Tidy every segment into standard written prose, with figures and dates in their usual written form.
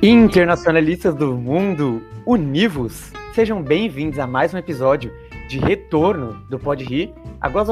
Internacionalistas do mundo, univos! Sejam bem-vindos a mais um episódio de retorno do Pode Rir, após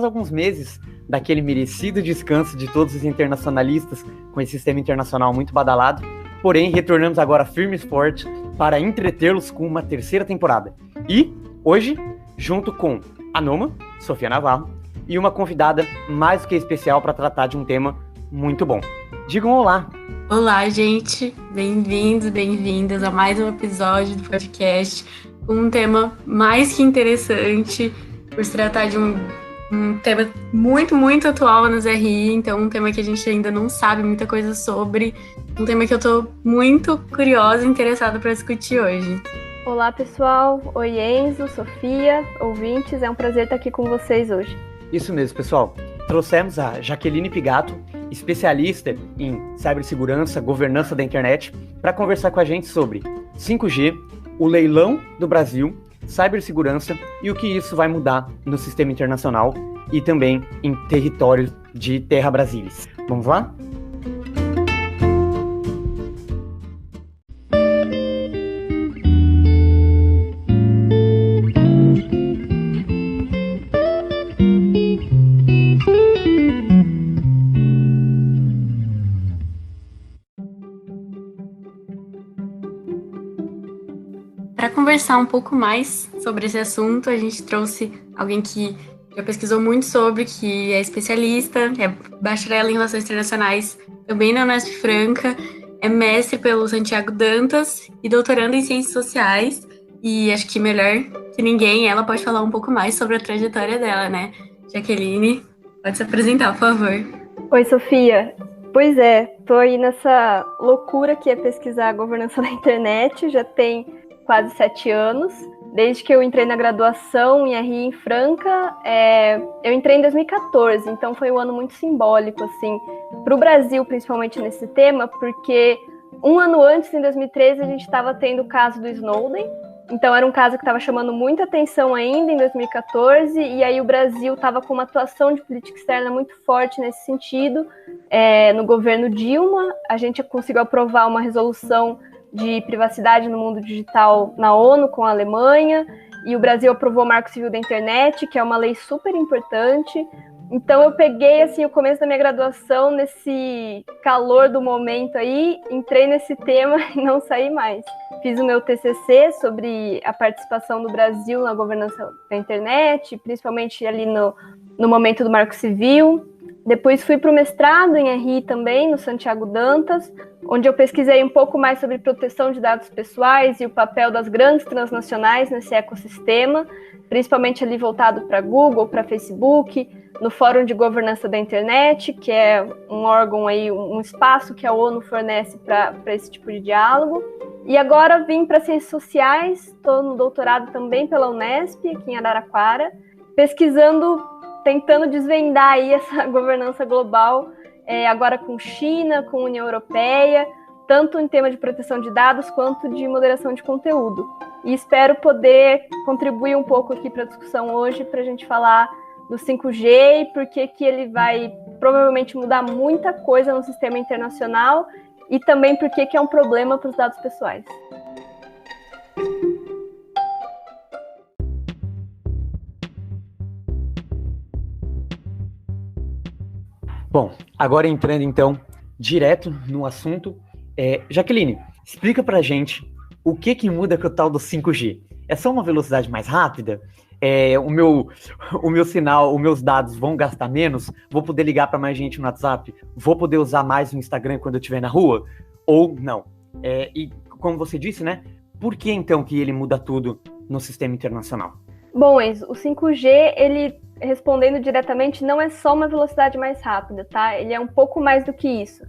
alguns meses daquele merecido descanso de todos os internacionalistas com esse sistema internacional muito badalado. Porém, retornamos agora firmes e fortes para entretê-los com uma terceira temporada. E, hoje, junto com a Noma, Sofia Navarro, e uma convidada mais do que especial para tratar de um tema muito bom. Digam olá! Olá, gente! Bem-vindos, bem-vindas a mais um episódio do podcast com um tema mais que interessante, por se tratar de um tema muito, muito atual nas RI, então um tema que a gente ainda não sabe muita coisa sobre, um tema que eu tô muito curiosa e interessada para discutir hoje. Olá, pessoal! Oi, Enzo, Sofia, ouvintes, é um prazer estar aqui com vocês hoje. Isso mesmo, pessoal. Trouxemos a Jaqueline Pigato, especialista em cibersegurança, governança da internet, para conversar com a gente sobre 5G, o leilão do Brasil, cibersegurança e o que isso vai mudar no sistema internacional e também em território de Terra Brasilis. Vamos lá? Para conversar um pouco mais sobre esse assunto, a gente trouxe alguém que já pesquisou muito sobre, que é especialista, é bacharel em Relações Internacionais, também na Unesp Franca, é mestre pelo Santiago Dantas e doutorando em Ciências Sociais. E acho que melhor que ninguém, ela pode falar um pouco mais sobre a trajetória dela, né? Jaqueline, pode se apresentar, por favor. Oi, Sofia. Pois é, tô aí nessa loucura que é pesquisar a governança da internet, já tem quase 7 anos. Desde que eu entrei na graduação em RI em Franca, eu entrei em 2014, então foi um ano muito simbólico, assim, para o Brasil, principalmente nesse tema, porque um ano antes, em 2013, a gente estava tendo o caso do Snowden, então era um caso que estava chamando muita atenção ainda em 2014, e aí o Brasil estava com uma atuação de política externa muito forte nesse sentido. No governo Dilma, a gente conseguiu aprovar uma resolução de privacidade no mundo digital na ONU com a Alemanha, e o Brasil aprovou o Marco Civil da Internet, que é uma lei super importante. Então eu peguei assim, o começo da minha graduação nesse calor do momento aí, entrei nesse tema e não saí mais. Fiz o meu TCC sobre a participação do Brasil na governança da internet, principalmente ali no momento do Marco Civil. Depois fui para o mestrado em RI também, no Santiago Dantas, onde eu pesquisei um pouco mais sobre proteção de dados pessoais e o papel das grandes transnacionais nesse ecossistema, principalmente ali voltado para Google, para Facebook, no Fórum de Governança da Internet, que é um órgão aí, um espaço que a ONU fornece para esse tipo de diálogo. E agora vim para Ciências Sociais, estou no doutorado também pela Unesp, aqui em Araraquara, pesquisando, tentando desvendar aí essa governança global, agora com China, com União Europeia, tanto em tema de proteção de dados quanto de moderação de conteúdo. E espero poder contribuir um pouco aqui para a discussão hoje, para a gente falar do 5G e por que ele vai provavelmente mudar muita coisa no sistema internacional e também por que é um problema para os dados pessoais. Bom, agora entrando então direto no assunto, Jaqueline, explica pra gente o que muda com o tal do 5G. É só uma velocidade mais rápida? O meu sinal, os meus dados vão gastar menos? Vou poder ligar para mais gente no WhatsApp? Vou poder usar mais o Instagram quando eu estiver na rua? Ou não? E como você disse, né? Por que então que ele muda tudo no sistema internacional? Bom, Enzo, o 5G, ele, respondendo diretamente, não é só uma velocidade mais rápida, tá? Ele é um pouco mais do que isso.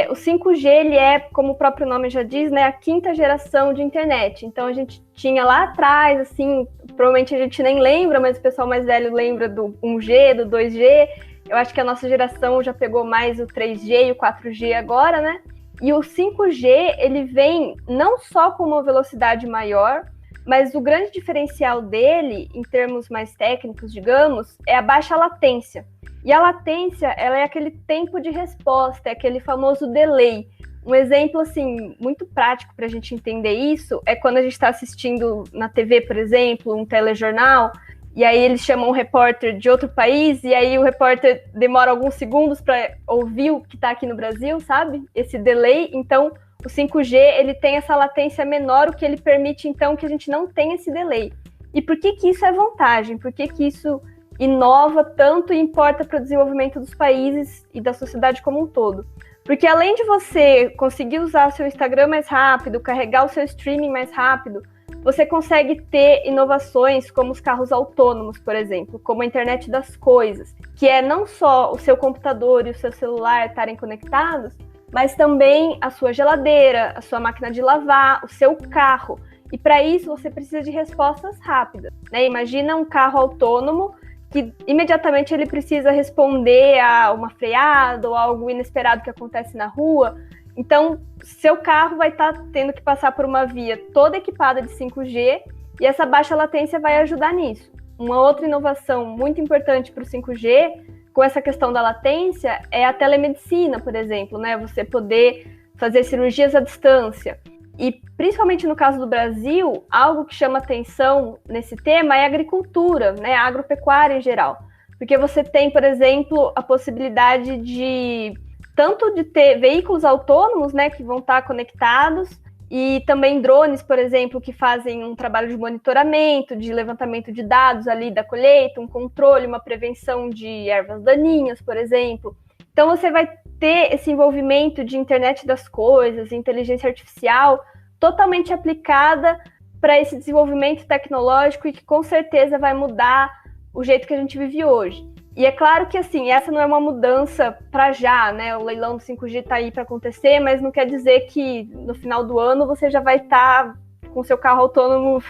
O 5G, ele é, como o próprio nome já diz, né, a 5ª geração de internet. Então, a gente tinha lá atrás, assim, provavelmente a gente nem lembra, mas o pessoal mais velho lembra do 1G, do 2G. Eu acho que a nossa geração já pegou mais o 3G e o 4G agora, né? E o 5G, ele vem não só com uma velocidade maior, mas o grande diferencial dele, em termos mais técnicos, digamos, é a baixa latência. E a latência, ela é aquele tempo de resposta, é aquele famoso delay. Um exemplo, assim, muito prático para a gente entender isso é quando a gente está assistindo na TV, por exemplo, um telejornal, e aí eles chamam um repórter de outro país, e aí o repórter demora alguns segundos para ouvir o que está aqui no Brasil, sabe? Esse delay. Então, o 5G, ele tem essa latência menor, o que ele permite, então, que a gente não tenha esse delay. E por que isso é vantagem? Por que isso inova tanto e importa para o desenvolvimento dos países e da sociedade como um todo? Porque além de você conseguir usar o seu Instagram mais rápido, carregar o seu streaming mais rápido, você consegue ter inovações como os carros autônomos, por exemplo, como a internet das coisas, que é não só o seu computador e o seu celular estarem conectados, mas também a sua geladeira, a sua máquina de lavar, o seu carro. E para isso você precisa de respostas rápidas, né? Imagina um carro autônomo que imediatamente ele precisa responder a uma freada ou algo inesperado que acontece na rua. Então, seu carro vai estar tendo que passar por uma via toda equipada de 5G e essa baixa latência vai ajudar nisso. Uma outra inovação muito importante para o 5G, com essa questão da latência, é a telemedicina, por exemplo, né? Você poder fazer cirurgias à distância. E, principalmente no caso do Brasil, algo que chama atenção nesse tema é a agricultura, né? A agropecuária em geral. Porque você tem, por exemplo, a possibilidade de tanto de ter veículos autônomos, né, que vão estar conectados, e também drones, por exemplo, que fazem um trabalho de monitoramento, de levantamento de dados ali da colheita, um controle, uma prevenção de ervas daninhas, por exemplo. Então você vai ter esse envolvimento de internet das coisas, inteligência artificial, totalmente aplicada para esse desenvolvimento tecnológico e que com certeza vai mudar o jeito que a gente vive hoje. E é claro que, assim, essa não é uma mudança para já, né? O leilão do 5G está aí para acontecer, mas não quer dizer que no final do ano você já vai estar com seu carro autônomo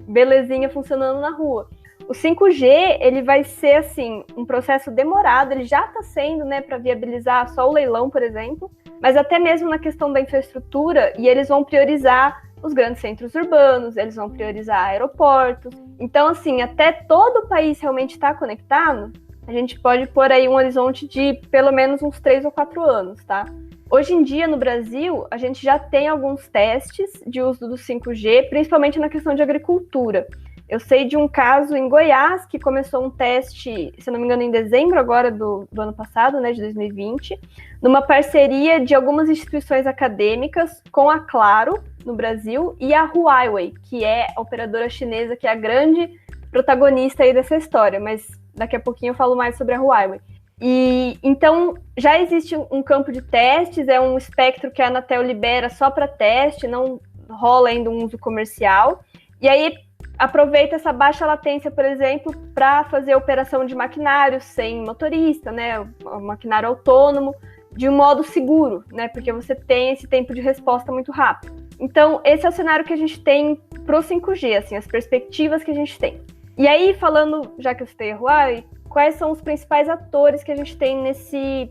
belezinha funcionando na rua. O 5G, ele vai ser, assim, um processo demorado, ele já está sendo, né, para viabilizar só o leilão, por exemplo, mas até mesmo na questão da infraestrutura, e eles vão priorizar os grandes centros urbanos, eles vão priorizar aeroportos. Então, assim, até todo o país realmente estar conectado, a gente pode pôr aí um horizonte de pelo menos uns 3 ou 4 anos, tá? Hoje em dia, no Brasil, a gente já tem alguns testes de uso do 5G, principalmente na questão de agricultura. Eu sei de um caso em Goiás, que começou um teste, se não me engano, em dezembro agora do ano passado, né, de 2020, numa parceria de algumas instituições acadêmicas com a Claro, no Brasil, e a Huawei, que é a operadora chinesa, que é a grande protagonista aí dessa história, mas daqui a pouquinho eu falo mais sobre a Huawei. E então já existe um campo de testes, é um espectro que a Anatel libera só para teste, não rola ainda um uso comercial. E aí aproveita essa baixa latência, por exemplo, para fazer operação de maquinário sem motorista, né, um maquinário autônomo, de um modo seguro, né, porque você tem esse tempo de resposta muito rápido. Então esse é o cenário que a gente tem para o 5G, assim, as perspectivas que a gente tem. E aí, falando, já que eu citei a Huawei, quais são os principais atores que a gente tem nesse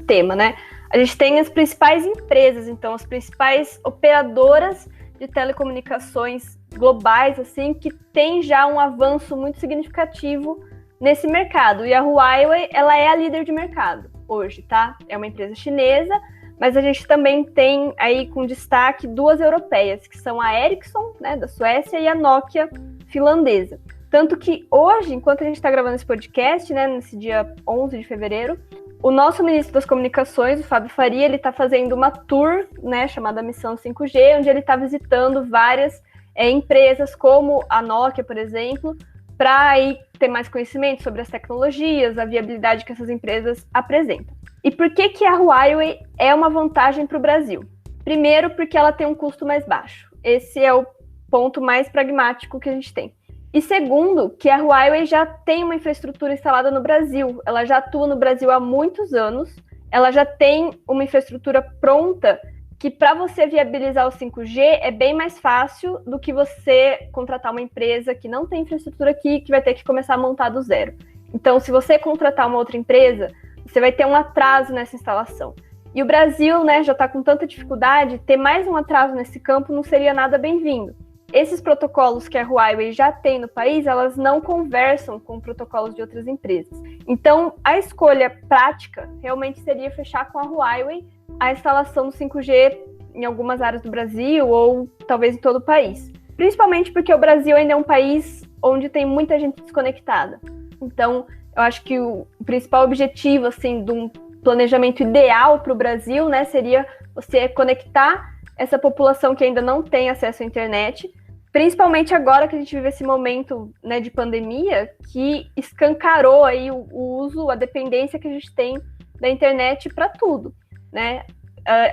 tema, né? A gente tem as principais empresas, então, as principais operadoras de telecomunicações globais, assim, que tem já um avanço muito significativo nesse mercado. E a Huawei, ela é a líder de mercado hoje, tá? É uma empresa chinesa, mas a gente também tem aí com destaque 2 europeias, que são a Ericsson, né, da Suécia, e a Nokia, finlandesa. Tanto que hoje, enquanto a gente está gravando esse podcast, né, nesse dia 11 de fevereiro, o nosso ministro das Comunicações, o Fábio Faria, ele está fazendo uma tour, né, chamada Missão 5G, onde ele está visitando várias empresas, como a Nokia, por exemplo, para aí ter mais conhecimento sobre as tecnologias, a viabilidade que essas empresas apresentam. E por que a Huawei é uma vantagem para o Brasil? Primeiro, porque ela tem um custo mais baixo. Esse é o ponto mais pragmático que a gente tem. E segundo, que a Huawei já tem uma infraestrutura instalada no Brasil. Ela já atua no Brasil há muitos anos. Ela já tem uma infraestrutura pronta que, para você viabilizar o 5G, é bem mais fácil do que você contratar uma empresa que não tem infraestrutura aqui, que vai ter que começar a montar do zero. Então, se você contratar uma outra empresa, você vai ter um atraso nessa instalação. E o Brasil, né, já está com tanta dificuldade, ter mais um atraso nesse campo não seria nada bem-vindo. Esses protocolos que a Huawei já tem no país, elas não conversam com protocolos de outras empresas. Então, a escolha prática realmente seria fechar com a Huawei, a instalação do 5G em algumas áreas do Brasil ou talvez em todo o país. Principalmente porque o Brasil ainda é um país onde tem muita gente desconectada. Então, eu acho que o principal objetivo, assim, de um planejamento ideal para o Brasil, né, seria você conectar essa população que ainda não tem acesso à internet, principalmente agora que a gente vive esse momento, né, de pandemia, que escancarou aí o uso, a dependência que a gente tem da internet para tudo, né?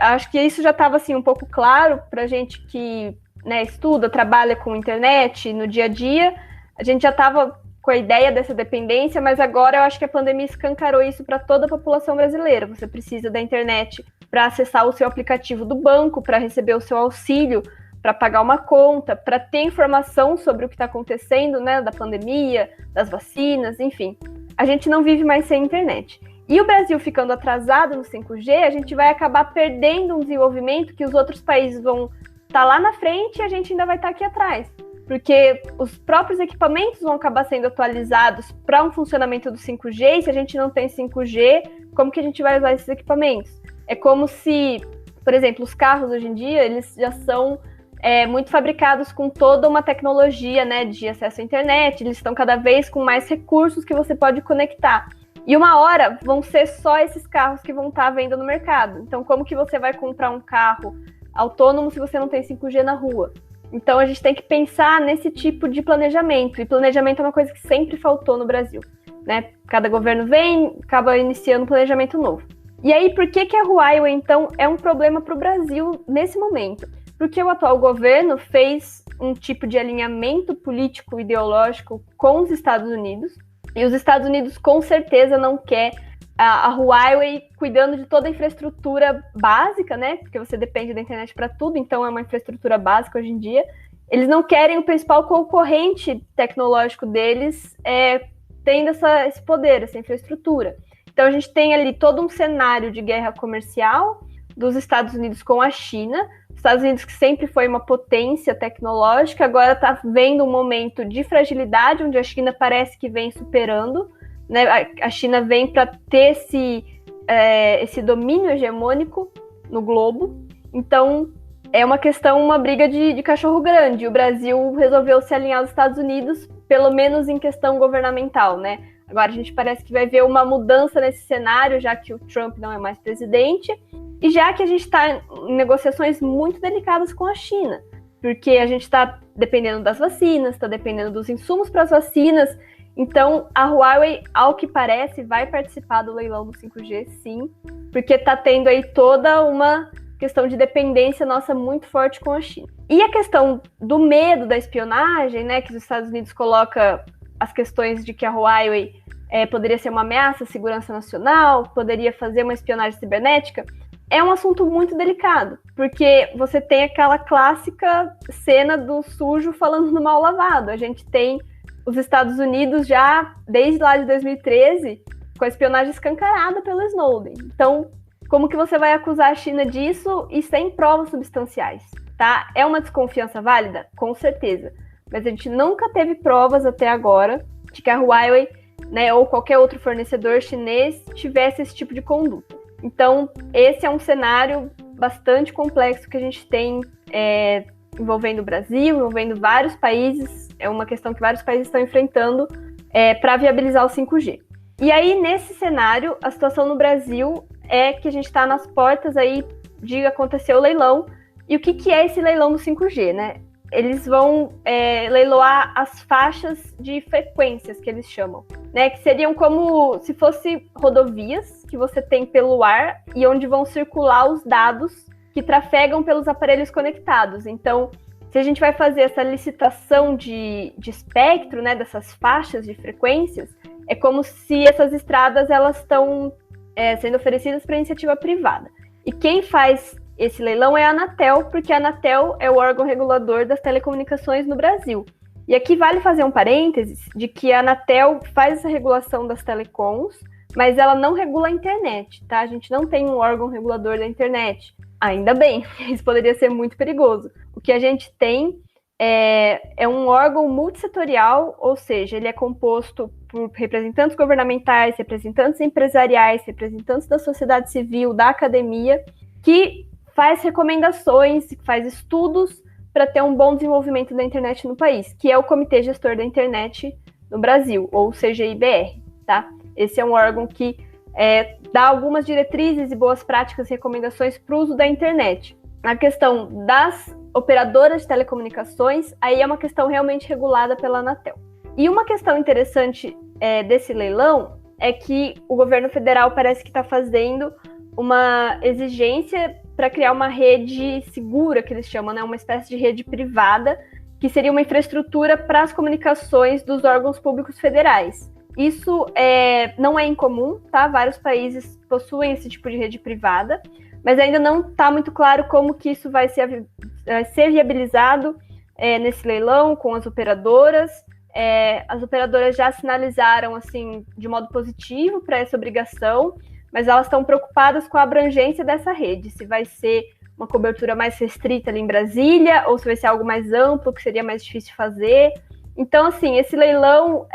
Acho que isso já estava assim, um pouco claro para a gente que, né, estuda, trabalha com internet no dia a dia. A gente já estava com a ideia dessa dependência, mas agora eu acho que a pandemia escancarou isso para toda a população brasileira. Você precisa da internet para acessar o seu aplicativo do banco, para receber o seu auxílio, para pagar uma conta, para ter informação sobre o que está acontecendo, né, da pandemia, das vacinas, enfim. A gente não vive mais sem internet. E o Brasil ficando atrasado no 5G, a gente vai acabar perdendo um desenvolvimento que os outros países vão estar lá na frente e a gente ainda vai estar aqui atrás. Porque os próprios equipamentos vão acabar sendo atualizados para um funcionamento do 5G, e se a gente não tem 5G, como que a gente vai usar esses equipamentos? É como se, por exemplo, os carros hoje em dia, eles já são muito fabricados com toda uma tecnologia, né, de acesso à internet, eles estão cada vez com mais recursos que você pode conectar. E uma hora vão ser só esses carros que vão estar à venda no mercado. Então, como que você vai comprar um carro autônomo se você não tem 5G na rua? Então, a gente tem que pensar nesse tipo de planejamento. E planejamento é uma coisa que sempre faltou no Brasil, né? Cada governo vem, acaba iniciando um planejamento novo. E aí, por que a Huawei, então, é um problema para o Brasil nesse momento? Porque o atual governo fez um tipo de alinhamento político ideológico com os Estados Unidos. E os Estados Unidos, com certeza, não quer a Huawei cuidando de toda a infraestrutura básica, né? Porque você depende da internet para tudo, então é uma infraestrutura básica hoje em dia. Eles não querem o principal concorrente tecnológico deles tendo esse poder, essa infraestrutura. Então a gente tem ali todo um cenário de guerra comercial dos Estados Unidos com a China. Os Estados Unidos, que sempre foi uma potência tecnológica, agora está vendo um momento de fragilidade, onde a China parece que vem superando, né? A China vem para ter esse domínio hegemônico no globo. Então, é uma questão, uma briga de cachorro grande. O Brasil resolveu se alinhar aos Estados Unidos, pelo menos em questão governamental, né? Agora a gente parece que vai ver uma mudança nesse cenário, já que o Trump não é mais presidente, e já que a gente está em negociações muito delicadas com a China, porque a gente está dependendo das vacinas, está dependendo dos insumos para as vacinas. Então, a Huawei, ao que parece, vai participar do leilão do 5G, sim, porque está tendo aí toda uma questão de dependência nossa muito forte com a China. E a questão do medo da espionagem, né, que os Estados Unidos coloca as questões de que a Huawei poderia ser uma ameaça à segurança nacional, poderia fazer uma espionagem cibernética, é um assunto muito delicado, porque você tem aquela clássica cena do sujo falando do mal lavado. A gente tem os Estados Unidos já, desde lá de 2013, com a espionagem escancarada pelo Snowden. Então, como que você vai acusar a China disso e sem provas substanciais, tá? É uma desconfiança válida? Com certeza. Mas a gente nunca teve provas até agora de que a Huawei, né, ou qualquer outro fornecedor chinês tivesse esse tipo de conduta. Então, esse é um cenário bastante complexo que a gente tem envolvendo o Brasil, envolvendo vários países. É uma questão que vários países estão enfrentando para viabilizar o 5G. E aí, nesse cenário, a situação no Brasil é que a gente está nas portas aí de acontecer o leilão. E o que é esse leilão do 5G, né? Eles vão leiloar as faixas de frequências, que eles chamam, né? Que seriam como se fosse rodovias que você tem pelo ar e onde vão circular os dados que trafegam pelos aparelhos conectados. Então, se a gente vai fazer essa licitação de espectro, né, dessas faixas de frequências, é como se essas estradas elas estão sendo oferecidas para iniciativa privada. E quem faz esse leilão é a Anatel, porque a Anatel é o órgão regulador das telecomunicações no Brasil. E aqui vale fazer um parênteses de que a Anatel faz essa regulação das telecoms, mas ela não regula a internet, tá? A gente não tem um órgão regulador da internet. Ainda bem, isso poderia ser muito perigoso. O que a gente tem é um órgão multissetorial, ou seja, ele é composto por representantes governamentais, representantes empresariais, representantes da sociedade civil, da academia, que faz recomendações, faz estudos para ter um bom desenvolvimento da internet no país, que é o Comitê Gestor da Internet no Brasil, ou CGIBR, tá? Esse é um órgão que dá algumas diretrizes e boas práticas e recomendações para o uso da internet. A questão das operadoras de telecomunicações, aí é uma questão realmente regulada pela Anatel. E uma questão interessante desse leilão é que o governo federal parece que está fazendo uma exigência para criar uma rede segura, que eles chamam, né? Uma espécie de rede privada, que seria uma infraestrutura para as comunicações dos órgãos públicos federais. Isso não é incomum, tá? Vários países possuem esse tipo de rede privada, mas ainda não está muito claro como que isso vai ser viabilizado nesse leilão com as operadoras. As operadoras já sinalizaram assim, de modo positivo para essa obrigação, mas elas estão preocupadas com a abrangência dessa rede, se vai ser uma cobertura mais restrita ali em Brasília, ou se vai ser algo mais amplo, que seria mais difícil de fazer. Então, assim, esse leilão,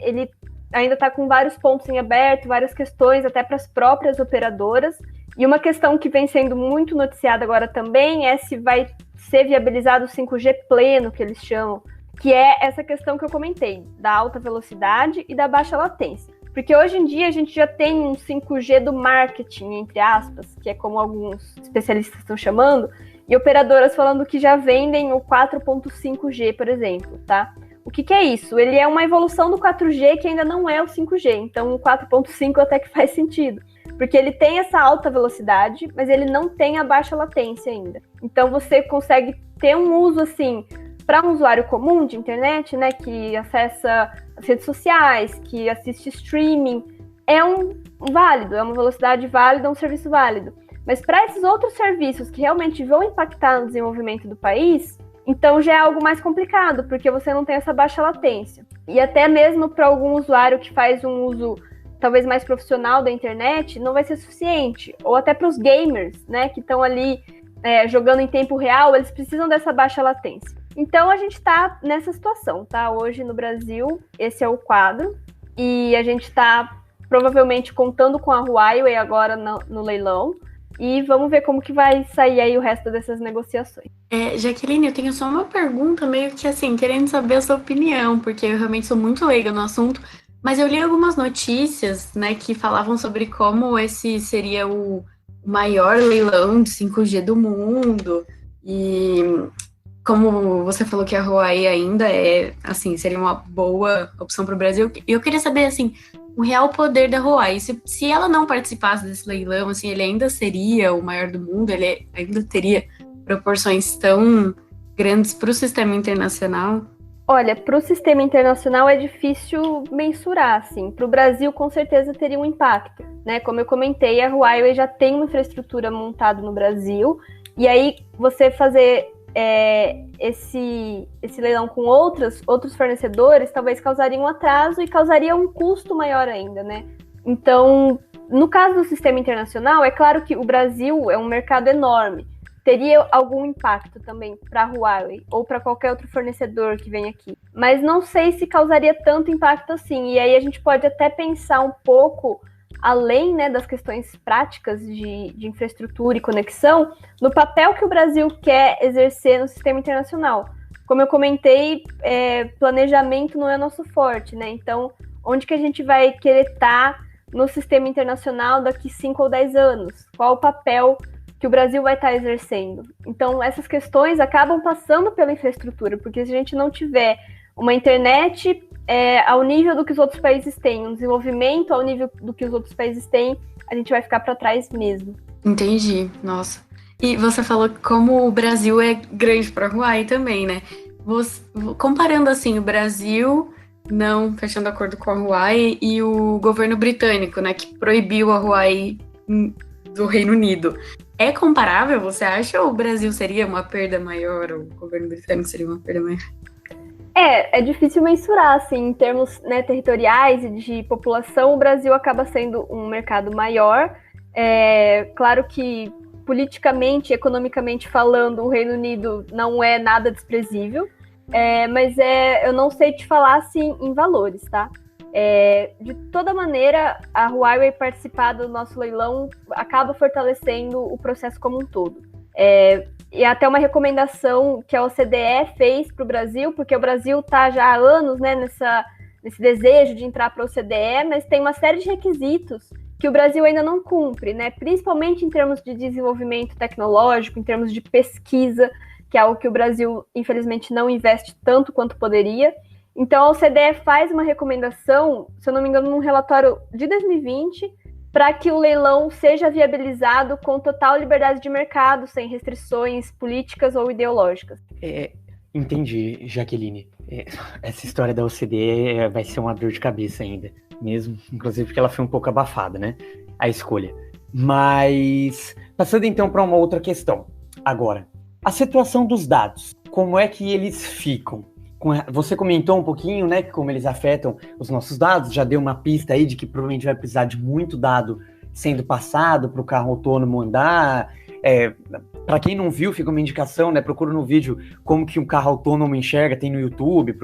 ele ainda está com vários pontos em aberto, várias questões, até para as próprias operadoras. E uma questão que vem sendo muito noticiada agora também é se vai ser viabilizado o 5G pleno, que eles chamam, que é essa questão que eu comentei, da alta velocidade e da baixa latência. Porque hoje em dia a gente já tem um 5G do marketing, entre aspas, que é como alguns especialistas estão chamando, e operadoras falando que já vendem o 4.5G, por exemplo, tá? O que é isso? Ele é uma evolução do 4G que ainda não é o 5G, então o 4.5 até que faz sentido, porque ele tem essa alta velocidade, mas ele não tem a baixa latência ainda. Então você consegue ter um uso assim, para um usuário comum de internet, né, que acessa as redes sociais, que assiste streaming, é válido, é uma velocidade válida, é um serviço válido. Mas para esses outros serviços que realmente vão impactar no desenvolvimento do país, então já é algo mais complicado, porque você não tem essa baixa latência. E até mesmo para algum usuário que faz um uso talvez mais profissional da internet, não vai ser suficiente. Ou até para os gamers, né, que estão ali jogando em tempo real, eles precisam dessa baixa latência. Então a gente está nessa situação, tá? Hoje no Brasil, esse é o quadro, e a gente está provavelmente contando com a Huawei agora no leilão, e vamos ver como que vai sair aí o resto dessas negociações. Jaqueline, eu tenho só uma pergunta, meio que assim, querendo saber a sua opinião, porque eu realmente sou muito leiga no assunto, mas eu li algumas notícias, né, que falavam sobre como esse seria o maior leilão de 5G do mundo, e como você falou que a Huawei ainda seria uma boa opção para o Brasil, eu queria saber, assim, o real poder da Huawei. Se ela não participasse desse leilão, assim, ele ainda seria o maior do mundo? Ele ainda teria proporções tão grandes para o sistema internacional? Olha, para o sistema internacional é difícil mensurar, assim. Para o Brasil, com certeza, teria um impacto, né? Como eu comentei, a Huawei já tem uma infraestrutura montada no Brasil, e aí você fazer esse leilão com outros fornecedores talvez causaria um atraso e causaria um custo maior ainda, né? Então, no caso do sistema internacional, é claro que o Brasil é um mercado enorme. Teria algum impacto também para a Huawei ou para qualquer outro fornecedor que vem aqui. Mas não sei se causaria tanto impacto assim. E aí a gente pode até pensar um pouco além, né, das questões práticas de infraestrutura e conexão, no papel que o Brasil quer exercer no sistema internacional. Como eu comentei, planejamento não é nosso forte, né? Então, onde que a gente vai querer estar no sistema internacional daqui 5 ou 10 anos? Qual o papel que o Brasil vai estar exercendo? Então, essas questões acabam passando pela infraestrutura, porque se a gente não tiver uma internet ao nível do que os outros países têm, um desenvolvimento ao nível do que os outros países têm, a gente vai ficar para trás mesmo. Entendi, nossa. E você falou que como o Brasil é grande para a Huawei também, né? Comparando assim, o Brasil não fechando acordo com a Huawei e o governo britânico, né, que proibiu a Huawei do Reino Unido. É comparável, você acha? Ou o Brasil seria uma perda maior, ou o governo britânico seria uma perda maior? É difícil mensurar, assim, em termos, né, territoriais e de população, o Brasil acaba sendo um mercado maior. Claro que, politicamente, economicamente falando, o Reino Unido não é nada desprezível, mas eu não sei te falar, assim, em valores, tá? De toda maneira, a Huawei participar do nosso leilão acaba fortalecendo o processo como um todo. E até uma recomendação que a OCDE fez para o Brasil, porque o Brasil está já há anos, né, nesse desejo de entrar para a OCDE, mas tem uma série de requisitos que o Brasil ainda não cumpre, né, principalmente em termos de desenvolvimento tecnológico, em termos de pesquisa, que é algo que o Brasil, infelizmente, não investe tanto quanto poderia. Então, a OCDE faz uma recomendação, se eu não me engano, num relatório de 2020, para que o leilão seja viabilizado com total liberdade de mercado, sem restrições políticas ou ideológicas. Entendi, Jaqueline. Essa história da OCDE vai ser uma dor de cabeça ainda, mesmo, inclusive porque ela foi um pouco abafada, né, a escolha. Mas, passando então para uma outra questão. Agora, a situação dos dados, como é que eles ficam? Você comentou um pouquinho, né, como eles afetam os nossos dados, já deu uma pista aí de que provavelmente vai precisar de muito dado sendo passado para o carro autônomo andar. Para quem não viu, fica uma indicação, né, procura no vídeo como que um carro autônomo enxerga, tem no YouTube,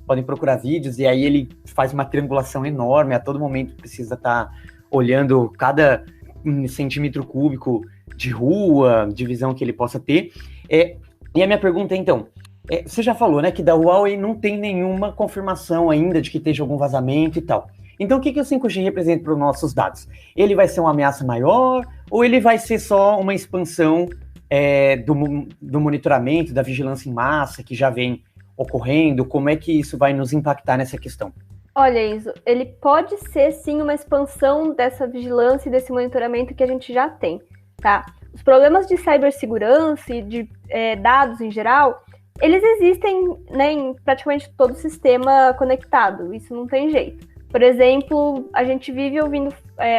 podem procurar vídeos, e aí ele faz uma triangulação enorme, a todo momento precisa estar olhando cada centímetro cúbico de rua, de visão que ele possa ter. E a minha pergunta é, então, você já falou, né, que da Huawei não tem nenhuma confirmação ainda de que esteja algum vazamento e tal. Então, o que o 5G representa para os nossos dados? Ele vai ser uma ameaça maior ou ele vai ser só uma expansão do monitoramento, da vigilância em massa que já vem ocorrendo? Como é que isso vai nos impactar nessa questão? Olha, Iso, ele pode ser, sim, uma expansão dessa vigilância e desse monitoramento que a gente já tem, tá? Os problemas de cibersegurança e de dados em geral, eles existem, né, em praticamente todo o sistema conectado, isso não tem jeito. Por exemplo, a gente vive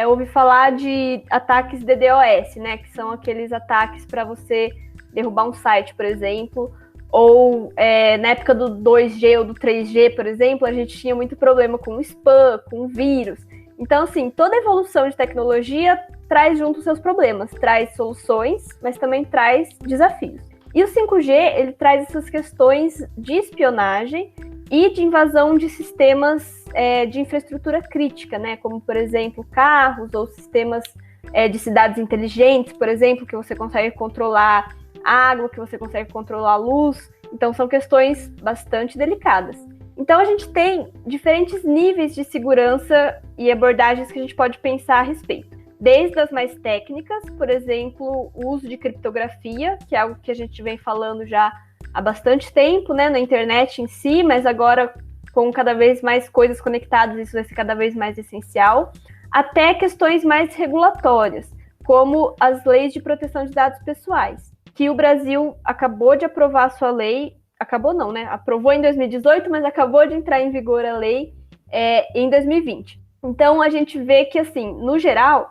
ouve falar de ataques DDoS, né, que são aqueles ataques para você derrubar um site, por exemplo, ou na época do 2G ou do 3G, por exemplo, a gente tinha muito problema com spam, com vírus. Então, assim, toda evolução de tecnologia traz junto os seus problemas, traz soluções, mas também traz desafios. E o 5G, ele traz essas questões de espionagem e de invasão de sistemas de infraestrutura crítica, né? Como, por exemplo, carros ou sistemas de cidades inteligentes, por exemplo, que você consegue controlar água, que você consegue controlar a luz. Então, são questões bastante delicadas. Então, a gente tem diferentes níveis de segurança e abordagens que a gente pode pensar a respeito. Desde as mais técnicas, por exemplo, o uso de criptografia, que é algo que a gente vem falando já há bastante tempo, né, na internet em si, mas agora com cada vez mais coisas conectadas, isso vai ser cada vez mais essencial, até questões mais regulatórias, como as leis de proteção de dados pessoais, que o Brasil acabou de aprovar a sua lei, acabou não, né, aprovou em 2018, mas acabou de entrar em vigor a lei em 2020. Então, a gente vê que, assim, no geral,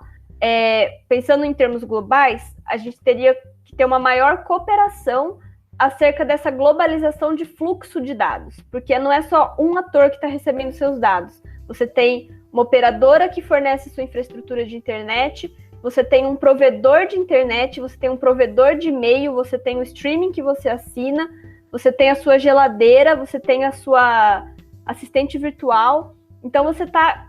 pensando em termos globais, a gente teria que ter uma maior cooperação acerca dessa globalização de fluxo de dados, porque não é só um ator que está recebendo seus dados. Você tem uma operadora que fornece sua infraestrutura de internet, você tem um provedor de internet, você tem um provedor de e-mail, você tem o streaming que você assina, você tem a sua geladeira, você tem a sua assistente virtual. Então você está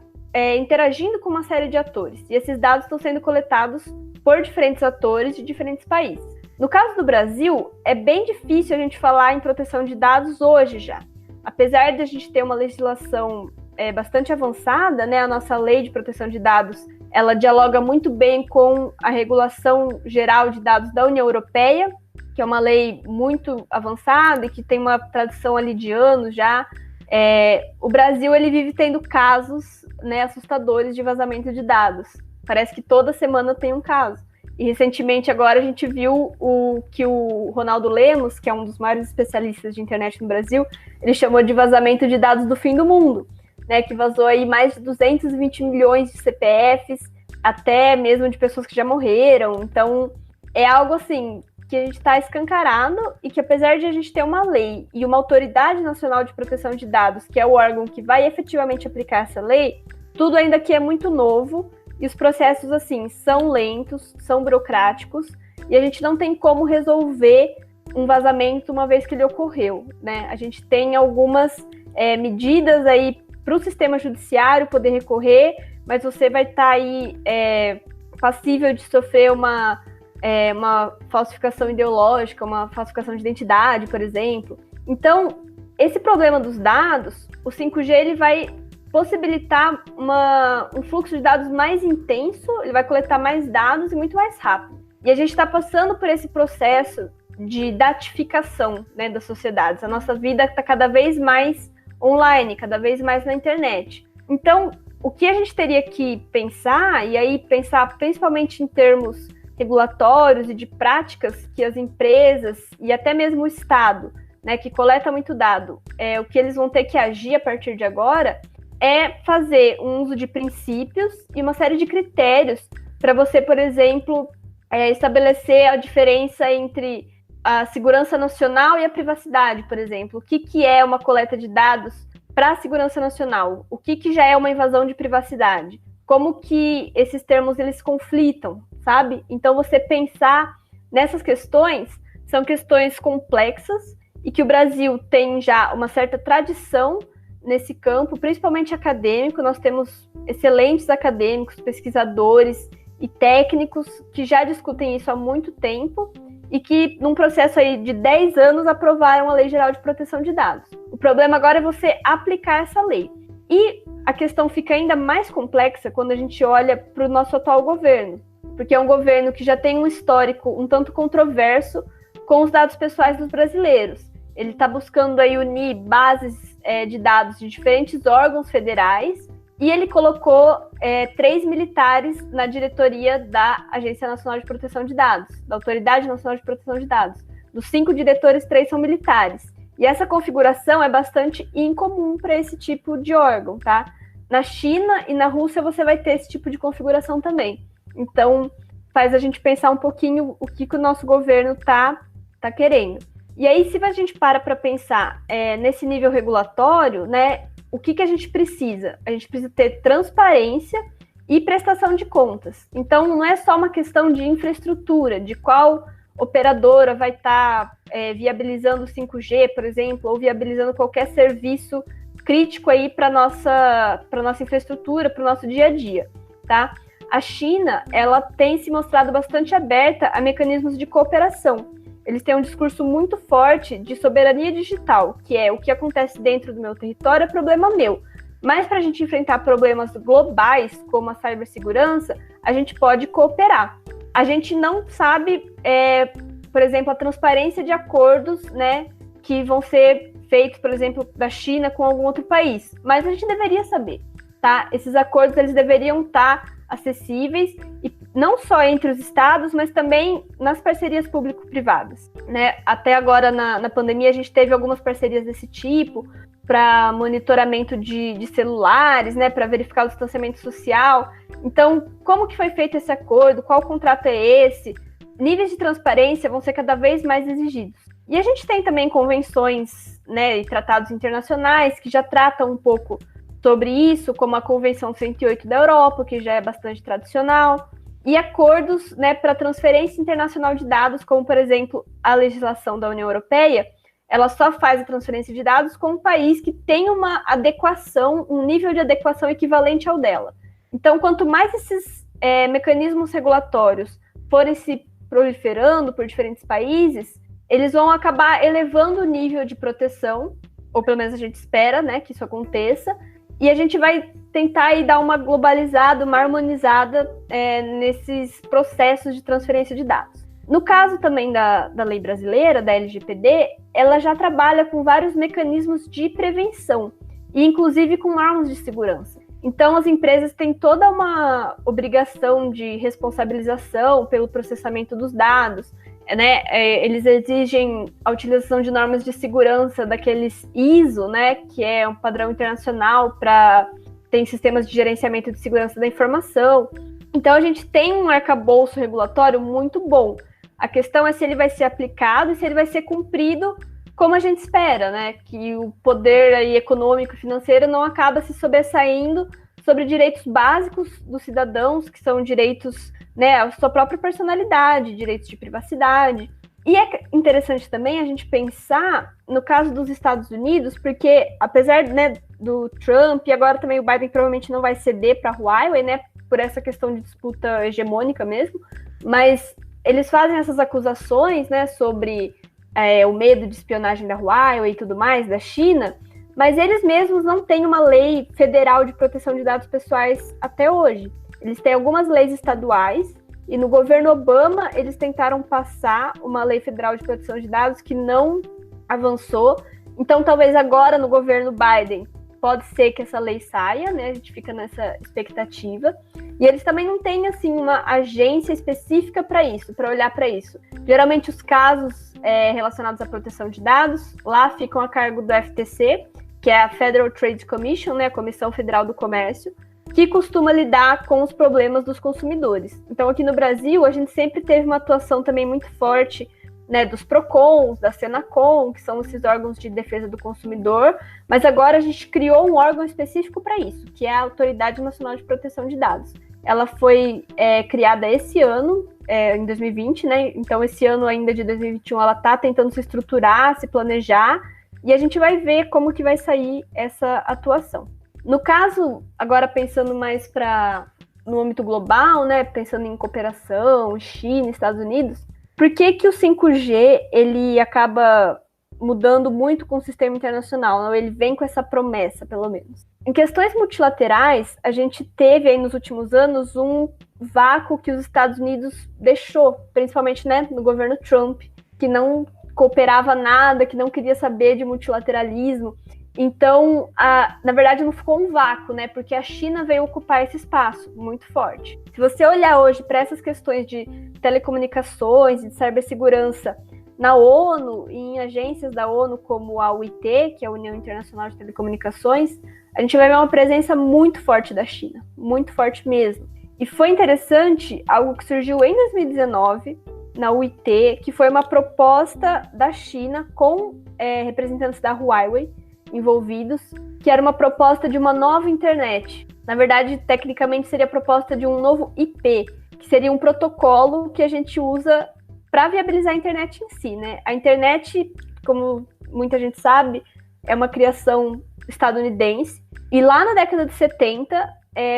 interagindo com uma série de atores. E esses dados estão sendo coletados por diferentes atores de diferentes países. No caso do Brasil, é bem difícil a gente falar em proteção de dados hoje já. Apesar de a gente ter uma legislação bastante avançada, né, a nossa lei de proteção de dados, ela dialoga muito bem com a regulação geral de dados da União Europeia, que é uma lei muito avançada e que tem uma tradição ali de anos já. O Brasil, ele vive tendo casos, né, assustadores de vazamento de dados. Parece que toda semana tem um caso. E recentemente agora a gente viu que o Ronaldo Lemos, que é um dos maiores especialistas de internet no Brasil, ele chamou de vazamento de dados do fim do mundo, né, que vazou aí mais de 220 milhões de CPFs, até mesmo de pessoas que já morreram. Então, é algo assim que a gente está escancarado e que, apesar de a gente ter uma lei e uma autoridade nacional de proteção de dados, que é o órgão que vai efetivamente aplicar essa lei, tudo ainda aqui é muito novo e os processos, assim, são lentos, são burocráticos e a gente não tem como resolver um vazamento uma vez que ele ocorreu, né? A gente tem algumas medidas aí para o sistema judiciário poder recorrer, mas você vai estar aí passível de sofrer uma falsificação ideológica, uma falsificação de identidade, por exemplo. Então, esse problema dos dados, o 5G ele vai possibilitar um fluxo de dados mais intenso, ele vai coletar mais dados e muito mais rápido. E a gente está passando por esse processo de datificação, né, das sociedades. A nossa vida está cada vez mais online, cada vez mais na internet. Então, o que a gente teria que pensar, e aí pensar principalmente em termos regulatórios e de práticas que as empresas e até mesmo o Estado, né, que coleta muito dado, o que eles vão ter que agir a partir de agora é fazer um uso de princípios e uma série de critérios para você, por exemplo, estabelecer a diferença entre a segurança nacional e a privacidade, por exemplo. O que é uma coleta de dados para a segurança nacional? O que já é uma invasão de privacidade? Como que esses termos eles conflitam, sabe? Então, você pensar nessas questões são questões complexas e que o Brasil tem já uma certa tradição nesse campo, principalmente acadêmico. Nós temos excelentes acadêmicos, pesquisadores e técnicos que já discutem isso há muito tempo e que, num processo aí de 10 anos, aprovaram a Lei Geral de Proteção de Dados. O problema agora é você aplicar essa lei. E a questão fica ainda mais complexa quando a gente olha para o nosso atual governo, porque é um governo que já tem um histórico um tanto controverso com os dados pessoais dos brasileiros. Ele está buscando aí unir bases de dados de diferentes órgãos federais e ele colocou 3 militares na diretoria da Agência Nacional de Proteção de Dados, da Autoridade Nacional de Proteção de Dados. Dos 5 diretores, 3 são militares. E essa configuração é bastante incomum para esse tipo de órgão, tá? Na China e na Rússia você vai ter esse tipo de configuração também. Então, faz a gente pensar um pouquinho o que o nosso governo tá querendo. E aí, se a gente para pensar nesse nível regulatório, né, o que a gente precisa? A gente precisa ter transparência e prestação de contas. Então, não é só uma questão de infraestrutura, de qual operadora vai estar viabilizando o 5G, por exemplo, ou viabilizando qualquer serviço crítico aí para nossa infraestrutura, para o nosso dia a dia, tá? A China, ela tem se mostrado bastante aberta a mecanismos de cooperação. Eles têm um discurso muito forte de soberania digital, que é o que acontece dentro do meu território é problema meu. Mas para a gente enfrentar problemas globais, como a cibersegurança, a gente pode cooperar. A gente não sabe, por exemplo, a transparência de acordos, né, que vão ser feitos, por exemplo, da China com algum outro país. Mas a gente deveria saber, tá? Esses acordos eles deveriam estar acessíveis, e não só entre os estados, mas também nas parcerias público-privadas, né? Até agora, na pandemia, a gente teve algumas parcerias desse tipo, para monitoramento de celulares, né, para verificar o distanciamento social. Então, como que foi feito esse acordo? Qual contrato é esse? Níveis de transparência vão ser cada vez mais exigidos. E a gente tem também convenções, né, e tratados internacionais que já tratam um pouco sobre isso, como a Convenção 108 da Europa, que já é bastante tradicional, e acordos, né, para transferência internacional de dados, como, por exemplo, a legislação da União Europeia, ela só faz a transferência de dados com um país que tem uma adequação, um nível de adequação equivalente ao dela. Então, quanto mais esses mecanismos regulatórios forem se proliferando por diferentes países, eles vão acabar elevando o nível de proteção, ou pelo menos a gente espera, né, que isso aconteça, e a gente vai tentar aí dar uma globalizada, uma harmonizada nesses processos de transferência de dados. No caso também da lei brasileira, da LGPD, ela já trabalha com vários mecanismos de prevenção, e inclusive com normas de segurança. Então, as empresas têm toda uma obrigação de responsabilização pelo processamento dos dados, né? Eles exigem a utilização de normas de segurança daqueles ISO, né? Que é um padrão internacional para ter sistemas de gerenciamento de segurança da informação. Então, a gente tem um arcabouço regulatório muito bom. A questão é se ele vai ser aplicado e se ele vai ser cumprido como a gente espera, né? Que o poder aí econômico e financeiro não acaba se sobressaindo sobre direitos básicos dos cidadãos, que são direitos, né, a sua própria personalidade, direitos de privacidade. E é interessante também a gente pensar no caso dos Estados Unidos, porque apesar, né, do Trump, e agora também o Biden provavelmente não vai ceder para a Huawei, né, por essa questão de disputa hegemônica mesmo, mas eles fazem essas acusações, né, sobre o medo de espionagem da Huawei e tudo mais, da China, mas eles mesmos não têm uma lei federal de proteção de dados pessoais até hoje. Eles têm algumas leis estaduais, e no governo Obama eles tentaram passar uma lei federal de proteção de dados que não avançou. Então talvez agora no governo Biden pode ser que essa lei saia, né? A gente fica nessa expectativa. E eles também não têm assim uma agência específica para isso, para olhar para isso. Geralmente os casos relacionados à proteção de dados lá ficam a cargo do FTC, que é a Federal Trade Commission, né? A Comissão Federal do Comércio, que costuma lidar com os problemas dos consumidores. Então, aqui no Brasil, a gente sempre teve uma atuação também muito forte, né, dos PROCONs, da Senacom, que são esses órgãos de defesa do consumidor, mas agora a gente criou um órgão específico para isso, que é a Autoridade Nacional de Proteção de Dados. Ela foi criada esse ano, em 2020, né? Então, esse ano ainda de 2021, ela está tentando se estruturar, se planejar, e a gente vai ver como que vai sair essa atuação. No caso, agora pensando mais no âmbito global, né, pensando em cooperação, China, Estados Unidos, por que o 5G ele acaba mudando muito com o sistema internacional? Não? Ele vem com essa promessa, pelo menos. Em questões multilaterais, a gente teve aí nos últimos anos um vácuo que os Estados Unidos deixou, principalmente, né, no governo Trump, que não cooperava nada, que não queria saber de multilateralismo. Então, na verdade, não ficou um vácuo, né? Porque a China veio ocupar esse espaço muito forte. Se você olhar hoje para essas questões de telecomunicações e de cibersegurança na ONU e em agências da ONU como a UIT, que é a União Internacional de Telecomunicações, a gente vai ver uma presença muito forte da China, muito forte mesmo. E foi interessante algo que surgiu em 2019 na UIT, que foi uma proposta da China com representantes da Huawei envolvidos, que era uma proposta de uma nova internet. Na verdade, tecnicamente seria a proposta de um novo IP, que seria um protocolo que a gente usa para viabilizar a internet em si, né? A internet, como muita gente sabe, é uma criação estadunidense, e lá na década de 70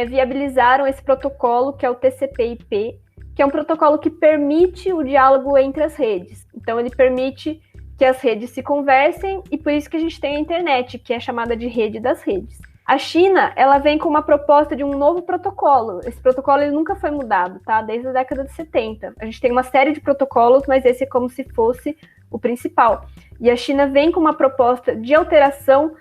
viabilizaram esse protocolo, que é o TCP/IP, que é um protocolo que permite o diálogo entre as redes. Então, ele permite que as redes se conversem, e por isso que a gente tem a internet, que é chamada de rede das redes. A China, ela vem com uma proposta de um novo protocolo. Esse protocolo ele nunca foi mudado, tá? Desde a década de 70. A gente tem uma série de protocolos, mas esse é como se fosse o principal. E a China vem com uma proposta de alteração,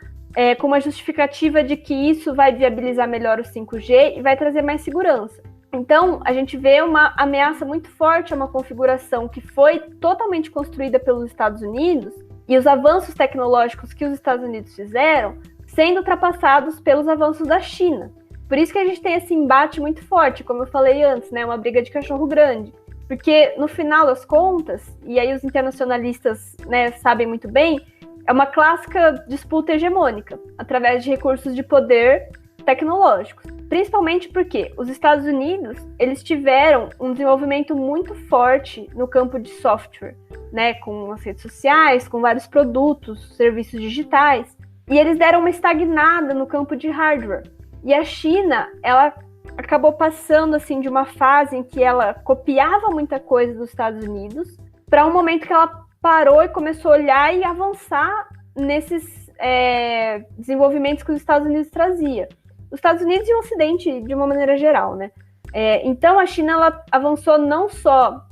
com uma justificativa de que isso vai viabilizar melhor o 5G e vai trazer mais segurança. Então, a gente vê uma ameaça muito forte a uma configuração que foi totalmente construída pelos Estados Unidos, e os avanços tecnológicos que os Estados Unidos fizeram sendo ultrapassados pelos avanços da China. Por isso que a gente tem esse embate muito forte, como eu falei antes, né, uma briga de cachorro grande. Porque, no final das contas, e aí os internacionalistas, né, sabem muito bem, é uma clássica disputa hegemônica, através de recursos de poder tecnológicos. Principalmente porque os Estados Unidos, eles tiveram um desenvolvimento muito forte no campo de software, né, com as redes sociais, com vários produtos, serviços digitais, e eles deram uma estagnada no campo de hardware. E a China, ela acabou passando assim de uma fase em que ela copiava muita coisa dos Estados Unidos para um momento que ela parou e começou a olhar e avançar nesses desenvolvimentos que os Estados Unidos trazia. Os Estados Unidos e o Ocidente de uma maneira geral, né? Então a China ela avançou não só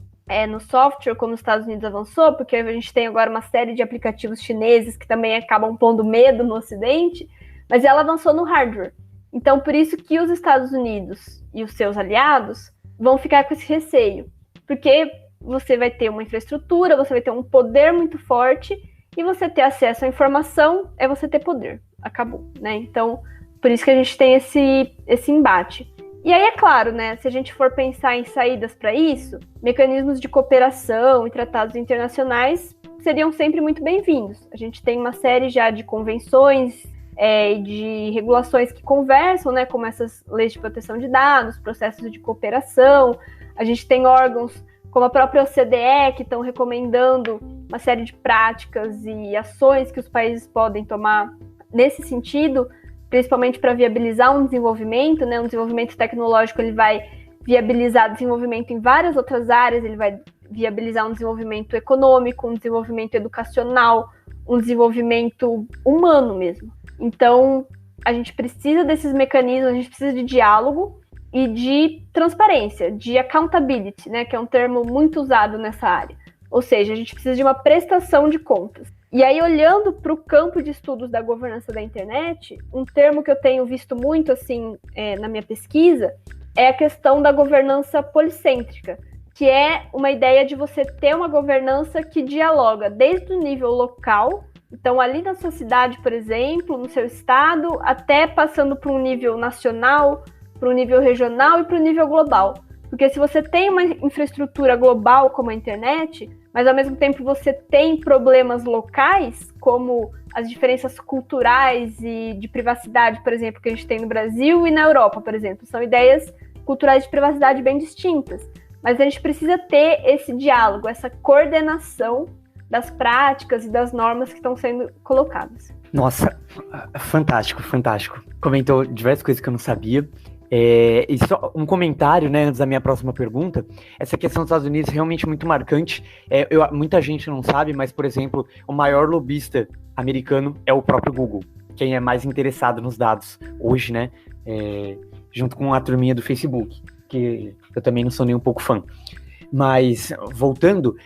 no software como os Estados Unidos avançou, porque a gente tem agora uma série de aplicativos chineses que também acabam pondo medo no Ocidente, mas ela avançou no hardware. Então por isso que os Estados Unidos e os seus aliados vão ficar com esse receio, porque você vai ter uma infraestrutura, você vai ter um poder muito forte, e você ter acesso à informação é você ter poder. Acabou, né? Então, por isso que a gente tem esse embate. E aí, é claro, né? Se a gente for pensar em saídas para isso, mecanismos de cooperação e tratados internacionais seriam sempre muito bem-vindos. A gente tem uma série já de convenções e de regulações que conversam, né? Como essas leis de proteção de dados, processos de cooperação. A gente tem órgãos como a própria OCDE, que estão recomendando uma série de práticas e ações que os países podem tomar nesse sentido, principalmente para viabilizar um desenvolvimento, né? Um desenvolvimento tecnológico, ele vai viabilizar desenvolvimento em várias outras áreas, ele vai viabilizar um desenvolvimento econômico, um desenvolvimento educacional, um desenvolvimento humano mesmo. Então, a gente precisa desses mecanismos, a gente precisa de diálogo e de transparência, de accountability, né, que é um termo muito usado nessa área. Ou seja, a gente precisa de uma prestação de contas. E aí, olhando para o campo de estudos da governança da internet, um termo que eu tenho visto muito assim na minha pesquisa é a questão da governança policêntrica, que é uma ideia de você ter uma governança que dialoga desde o nível local, então ali na sua cidade, por exemplo, no seu estado, até passando para um nível nacional, para um nível regional e para o nível global. Porque se você tem uma infraestrutura global como a internet, mas ao mesmo tempo você tem problemas locais, como as diferenças culturais e de privacidade, por exemplo, que a gente tem no Brasil e na Europa, por exemplo. São ideias culturais de privacidade bem distintas. Mas a gente precisa ter esse diálogo, essa coordenação das práticas e das normas que estão sendo colocadas. Nossa, fantástico, fantástico. Comentou diversas coisas que eu não sabia. E só um comentário, né, antes da minha próxima pergunta. Essa questão dos Estados Unidos é realmente muito marcante. Muita gente não sabe, mas, por exemplo, o maior lobista americano é o próprio Google. Quem é mais interessado nos dados hoje, né, junto com a turminha do Facebook, que eu também não sou nem um pouco fã. Mas, voltando,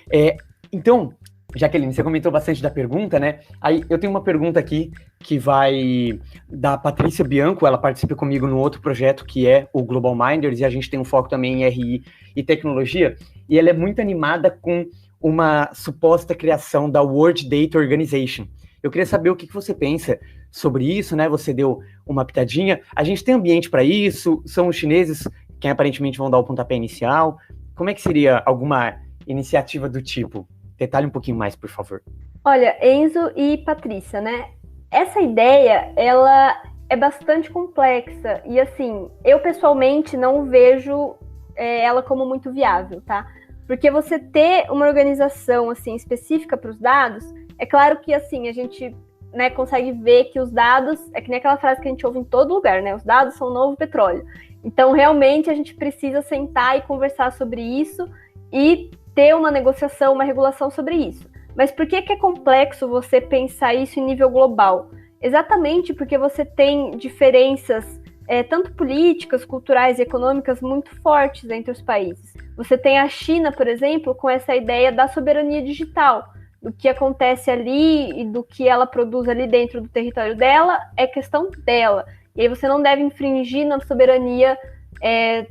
então, Jaqueline, você comentou bastante da pergunta, né? Aí eu tenho uma pergunta aqui que vai da Patrícia Bianco, ela participa comigo no outro projeto que é o Global Minders, e a gente tem um foco também em RI e tecnologia, e ela é muito animada com uma suposta criação da World Data Organization. Eu queria saber o que você pensa sobre isso, né? Você deu uma pitadinha. A gente tem ambiente para isso? São os chineses quem aparentemente vão dar o pontapé inicial? Como é que seria alguma iniciativa do tipo? Detalhe um pouquinho mais, por favor. Olha, Enzo e Patrícia, né? Essa ideia, ela é bastante complexa e, assim, eu pessoalmente não vejo ela como muito viável, tá? Porque você ter uma organização, assim, específica para os dados, é claro que, assim, a gente, né, consegue ver que os dados, é que nem aquela frase que a gente ouve em todo lugar, né? Os dados são o novo petróleo. Então, realmente, a gente precisa sentar e conversar sobre isso e ter uma negociação, uma regulação sobre isso. Mas por que é complexo você pensar isso em nível global? Exatamente porque você tem diferenças, tanto políticas, culturais e econômicas, muito fortes entre os países. Você tem a China, por exemplo, com essa ideia da soberania digital. Do que acontece ali e do que ela produz ali dentro do território dela é questão dela. E aí você não deve infringir na soberania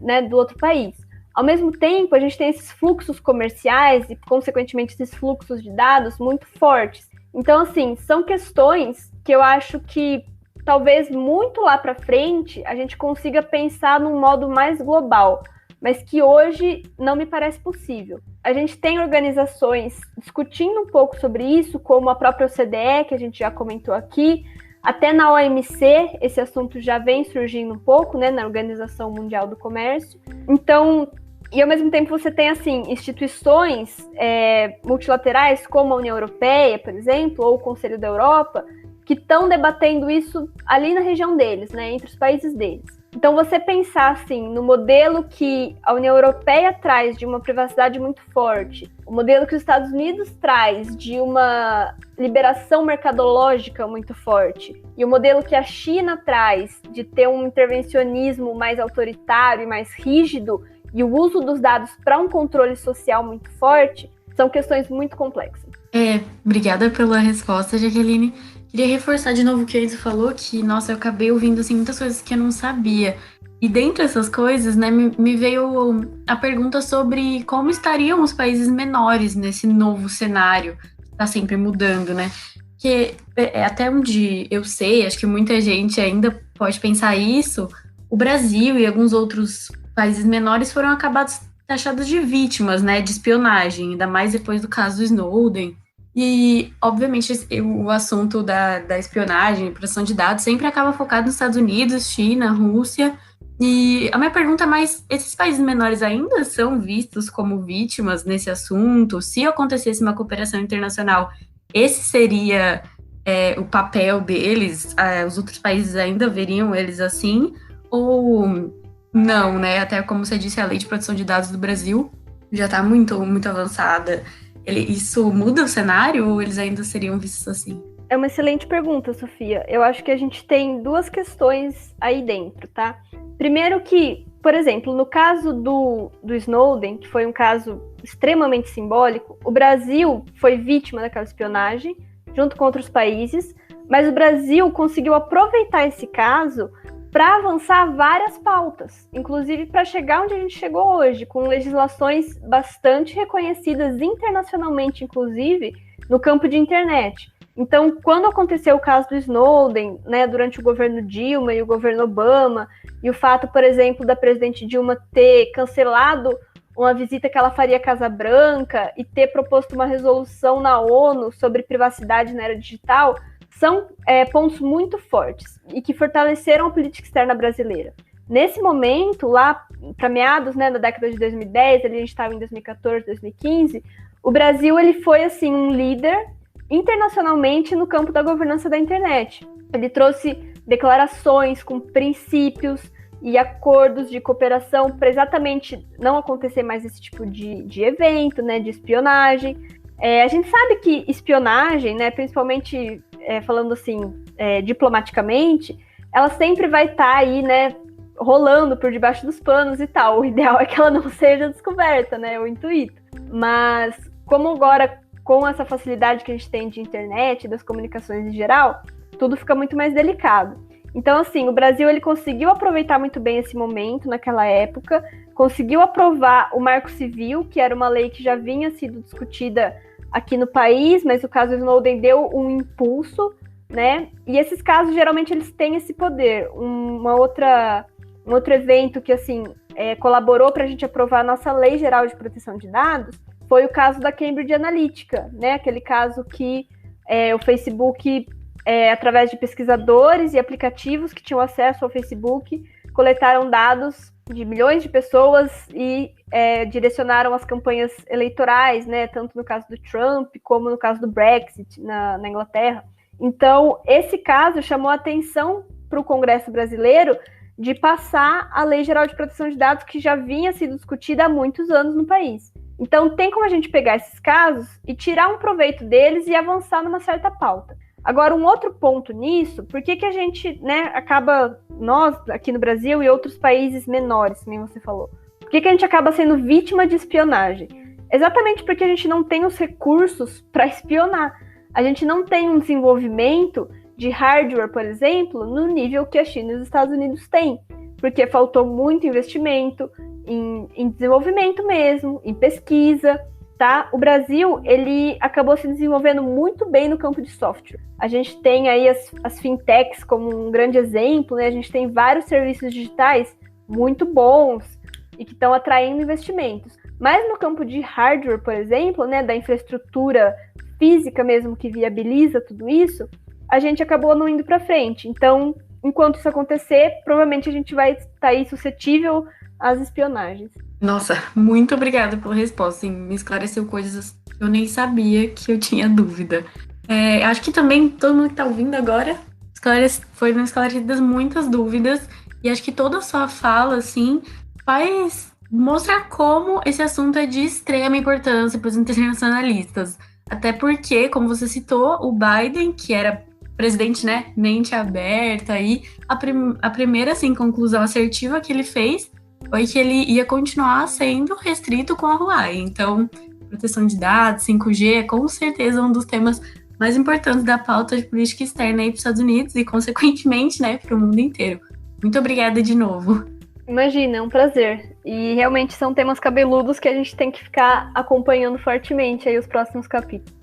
né, do outro país. Ao mesmo tempo, a gente tem esses fluxos comerciais e, consequentemente, esses fluxos de dados muito fortes. Então, assim, são questões que eu acho que, talvez muito lá para frente, a gente consiga pensar num modo mais global, mas que hoje não me parece possível. A gente tem organizações discutindo um pouco sobre isso, como a própria OCDE, que a gente já comentou aqui, até na OMC, esse assunto já vem surgindo um pouco, né, na Organização Mundial do Comércio. Então, e ao mesmo tempo você tem, assim, instituições multilaterais, como a União Europeia, por exemplo, ou o Conselho da Europa, que estão debatendo isso ali na região deles, né, entre os países deles. Então, você pensar, assim, no modelo que a União Europeia traz de uma privacidade muito forte, o modelo que os Estados Unidos traz de uma liberação mercadológica muito forte, e o modelo que a China traz de ter um intervencionismo mais autoritário e mais rígido, e o uso dos dados para um controle social muito forte, são questões muito complexas. Obrigada pela resposta, Jaqueline. Queria reforçar de novo o que a Enzo falou, que, nossa, eu acabei ouvindo, assim, muitas coisas que eu não sabia. E dentre essas coisas, né, me veio a pergunta sobre como estariam os países menores nesse novo cenário que está sempre mudando, né? Que até onde eu sei, acho que muita gente ainda pode pensar isso, o Brasil e alguns outros países menores foram taxados de vítimas, né, de espionagem, ainda mais depois do caso do Snowden. E, obviamente, o assunto da espionagem e proteção de dados sempre acaba focado nos Estados Unidos, China, Rússia. E a minha pergunta é mais, esses países menores ainda são vistos como vítimas nesse assunto? Se acontecesse uma cooperação internacional, esse seria o papel deles, os outros países ainda veriam eles assim, ou não, né? Até como você disse, a lei de proteção de dados do Brasil já está muito, muito avançada. Isso muda o cenário ou eles ainda seriam vistos assim? É uma excelente pergunta, Sofia. Eu acho que a gente tem duas questões aí dentro, tá? Primeiro que, por exemplo, no caso do Snowden, que foi um caso extremamente simbólico, o Brasil foi vítima daquela espionagem, junto com outros países, mas o Brasil conseguiu aproveitar esse caso para avançar várias pautas, inclusive para chegar onde a gente chegou hoje, com legislações bastante reconhecidas internacionalmente, inclusive, no campo de internet. Então, quando aconteceu o caso do Snowden, né, durante o governo Dilma e o governo Obama, e o fato, por exemplo, da presidente Dilma ter cancelado uma visita que ela faria à Casa Branca e ter proposto uma resolução na ONU sobre privacidade na era digital, são pontos muito fortes e que fortaleceram a política externa brasileira. Nesse momento, lá para meados, né, da década de 2010, ali a gente estava em 2014, 2015, o Brasil ele foi assim um líder internacionalmente no campo da governança da internet. Ele trouxe declarações com princípios e acordos de cooperação para exatamente não acontecer mais esse tipo de evento, né, de espionagem. A gente sabe que espionagem, né, principalmente falando assim, diplomaticamente, ela sempre vai estar aí, né, rolando por debaixo dos panos e tal. O ideal é que ela não seja descoberta, né, o intuito. Mas como agora, com essa facilidade que a gente tem de internet, das comunicações em geral, tudo fica muito mais delicado. Então, assim, o Brasil ele conseguiu aproveitar muito bem esse momento naquela época, conseguiu aprovar o Marco Civil, que era uma lei que já vinha sido discutida aqui no país, mas o caso Snowden deu um impulso, né? E esses casos, geralmente, eles têm esse poder. Um outro evento que, assim, colaborou para a gente aprovar a nossa Lei Geral de Proteção de Dados foi o caso da Cambridge Analytica, né? Aquele caso que o Facebook, através de pesquisadores e aplicativos que tinham acesso ao Facebook, coletaram dados de milhões de pessoas e direcionaram as campanhas eleitorais, né? Tanto no caso do Trump como no caso do Brexit na Inglaterra. Então, esse caso chamou a atenção para o Congresso brasileiro de passar a Lei Geral de Proteção de Dados, que já vinha sido discutida há muitos anos no país. Então, tem como a gente pegar esses casos e tirar um proveito deles e avançar numa certa pauta. Agora, um outro ponto nisso, por que a gente, né, acaba, nós aqui no Brasil e outros países menores, como você falou, por que a gente acaba sendo vítima de espionagem? Exatamente porque a gente não tem os recursos para espionar. A gente não tem um desenvolvimento de hardware, por exemplo, no nível que a China e os Estados Unidos têm, porque faltou muito investimento em desenvolvimento mesmo, em pesquisa, tá? O Brasil, ele acabou se desenvolvendo muito bem no campo de software. A gente tem aí as fintechs como um grande exemplo, né? A gente tem vários serviços digitais muito bons e que estão atraindo investimentos. Mas no campo de hardware, por exemplo, né, da infraestrutura física mesmo que viabiliza tudo isso, a gente acabou não indo para frente. Então, enquanto isso acontecer, provavelmente a gente vai estar aí suscetível às espionagens. Nossa, muito obrigada pela resposta. Assim, me esclareceu coisas que eu nem sabia que eu tinha dúvida. Acho que também todo mundo que está ouvindo agora foram esclarecidas muitas dúvidas. E acho que toda a sua fala, assim, faz mostrar como esse assunto é de extrema importância para os internacionalistas. Até porque, como você citou, o Biden, que era presidente, né, mente aberta, aí a primeira, assim, conclusão assertiva que ele fez foi que ele ia continuar sendo restrito com a Huawei. Então, proteção de dados, 5G, é com certeza um dos temas mais importantes da pauta de política externa aí para os Estados Unidos e, consequentemente, né, para o mundo inteiro. Muito obrigada de novo. Imagina, é um prazer. E realmente são temas cabeludos que a gente tem que ficar acompanhando fortemente aí os próximos capítulos.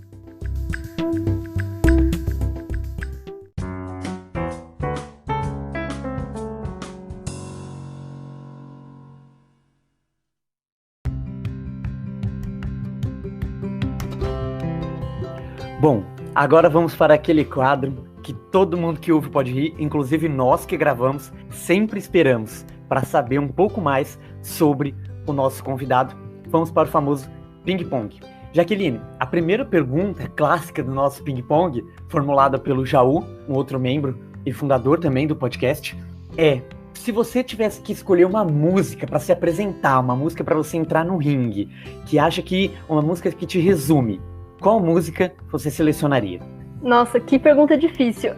Bom, agora vamos para aquele quadro que todo mundo que ouve pode rir, inclusive nós que gravamos, sempre esperamos para saber um pouco mais sobre o nosso convidado. Vamos para o famoso ping-pong. Jaqueline, a primeira pergunta clássica do nosso ping-pong, formulada pelo Jaú, um outro membro e fundador também do podcast, é: se você tivesse que escolher uma música para se apresentar, uma música para você entrar no ringue, que acha que uma música que te resume, qual música você selecionaria? Nossa, que pergunta difícil.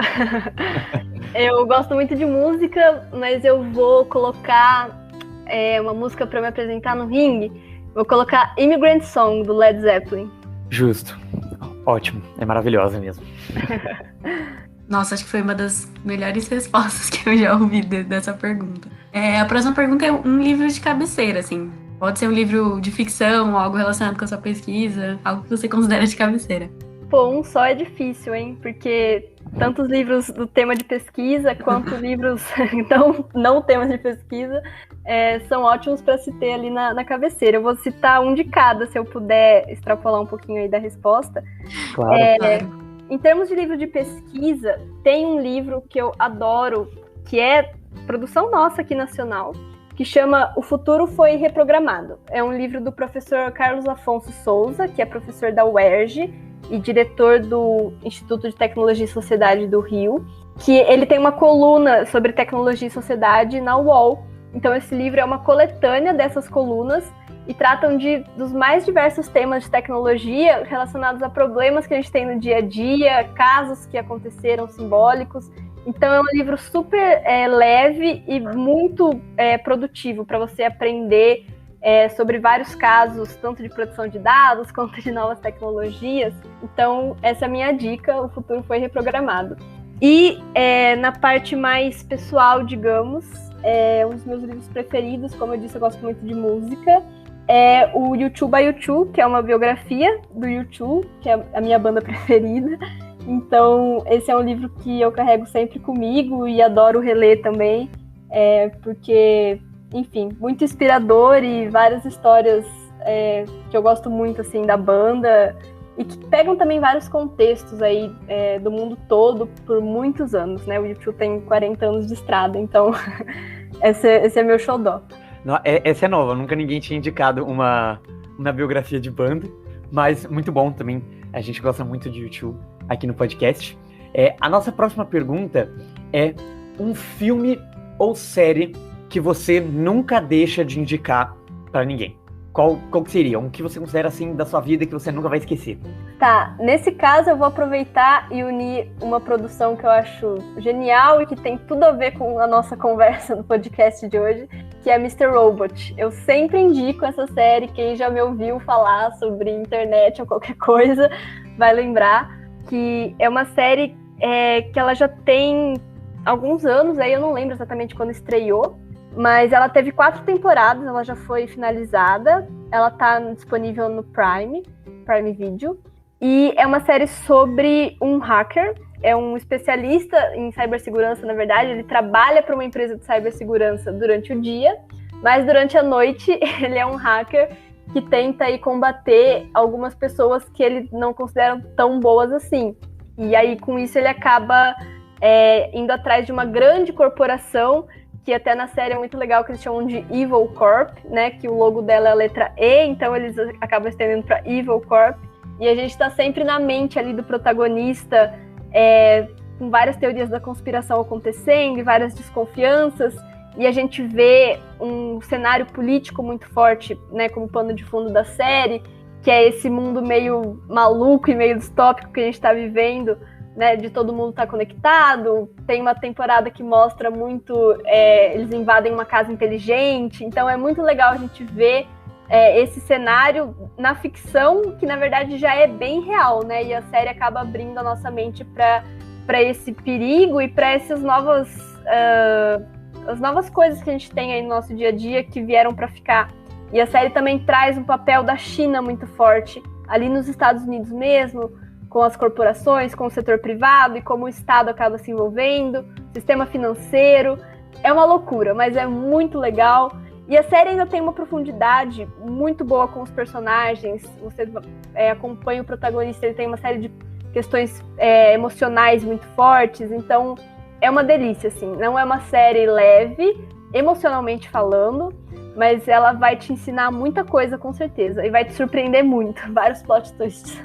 Eu gosto muito de música, mas eu vou colocar uma música para me apresentar no ringue. Vou colocar Immigrant Song, do Led Zeppelin. Justo. Ótimo. É maravilhosa mesmo. Nossa, acho que foi uma das melhores respostas que eu já ouvi dessa pergunta. A próxima pergunta é um livro de cabeceira, assim. Pode ser um livro de ficção, algo relacionado com a sua pesquisa, algo que você considera de cabeceira. Pô, um só é difícil, hein? Porque tanto os livros do tema de pesquisa, quanto livros não temas de pesquisa, são ótimos para se ter ali na cabeceira. Eu vou citar um de cada, se eu puder extrapolar um pouquinho aí da resposta. Claro. Em termos de livro de pesquisa, tem um livro que eu adoro, que é produção nossa aqui nacional, que chama O Futuro Foi Reprogramado. É um livro do professor Carlos Afonso Souza, que é professor da UERJ e diretor do Instituto de Tecnologia e Sociedade do Rio, que ele tem uma coluna sobre tecnologia e sociedade na UOL. Então esse livro é uma coletânea dessas colunas e tratam dos mais diversos temas de tecnologia relacionados a problemas que a gente tem no dia a dia, casos que aconteceram simbólicos. Então é um livro super leve e muito produtivo para você aprender sobre vários casos, tanto de produção de dados quanto de novas tecnologias. Então essa é a minha dica, O Futuro Foi Reprogramado. E na parte mais pessoal, digamos, um dos meus livros preferidos, como eu disse, eu gosto muito de música, é o U2 by U2, que é uma biografia do U2, que é a minha banda preferida. Então, esse é um livro que eu carrego sempre comigo e adoro reler também, porque, enfim, muito inspirador e várias histórias que eu gosto muito, assim, da banda e que pegam também vários contextos aí do mundo todo por muitos anos, né? O U2 tem 40 anos de estrada, então esse é meu xodó. Não, essa é nova, nunca ninguém tinha indicado uma biografia de banda, mas muito bom também, a gente gosta muito de U2 aqui no podcast. A nossa próxima pergunta é um filme ou série que você nunca deixa de indicar para ninguém. Qual que seria? Um que você considera assim da sua vida que você nunca vai esquecer? Tá, nesse caso eu vou aproveitar e unir uma produção que eu acho genial e que tem tudo a ver com a nossa conversa no podcast de hoje, que é Mr. Robot. Eu sempre indico essa série, quem já me ouviu falar sobre internet ou qualquer coisa vai lembrar que é uma série que ela já tem alguns anos, aí eu não lembro exatamente quando estreou, mas ela teve 4 temporadas, ela já foi finalizada, ela tá disponível no Prime Video, e é uma série sobre um hacker, é um especialista em cibersegurança, na verdade, ele trabalha para uma empresa de cibersegurança durante o dia, mas durante a noite ele é um hacker que tenta aí combater algumas pessoas que ele não considera tão boas assim. E aí, com isso, ele acaba indo atrás de uma grande corporação, que até na série é muito legal, que eles chamam de Evil Corp, né? Que o logo dela é a letra E, então eles acabam estendendo para Evil Corp. E a gente está sempre na mente ali do protagonista, com várias teorias da conspiração acontecendo e várias desconfianças. E a gente vê um cenário político muito forte, né, como pano de fundo da série, que é esse mundo meio maluco e meio distópico que a gente está vivendo, né, de todo mundo estar conectado. Tem uma temporada que mostra muito, eles invadem uma casa inteligente, então é muito legal a gente ver esse cenário na ficção, que na verdade já é bem real, né, e a série acaba abrindo a nossa mente para esse perigo e para essas as novas coisas que a gente tem aí no nosso dia a dia que vieram para ficar. E a série também traz um papel da China muito forte, ali nos Estados Unidos mesmo, com as corporações, com o setor privado e como o Estado acaba se envolvendo, sistema financeiro. É uma loucura, mas é muito legal. E a série ainda tem uma profundidade muito boa com os personagens. Você acompanha o protagonista, ele tem uma série de questões emocionais muito fortes, então é uma delícia, assim. Não é uma série leve, emocionalmente falando, mas ela vai te ensinar muita coisa, com certeza. E vai te surpreender muito. Vários plot twists.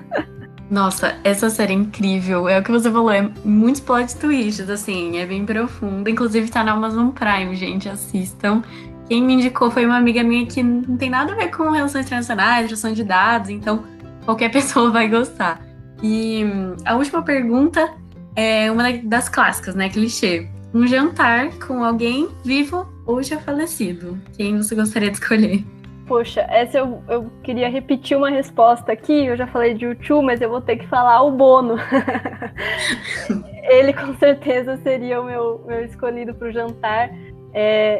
Nossa, essa série é incrível. É o que você falou, é muitos plot twists, assim, é bem profunda. Inclusive tá na Amazon Prime, gente, assistam. Quem me indicou foi uma amiga minha que não tem nada a ver com relações internacionais, gestão de dados, então qualquer pessoa vai gostar. E a última pergunta é uma das clássicas, né, clichê. Um jantar com alguém vivo ou já falecido? Quem você gostaria de escolher? Poxa, essa eu queria repetir uma resposta aqui. Eu já falei de U2, mas eu vou ter que falar o Bono. Ele com certeza seria o meu escolhido para o jantar.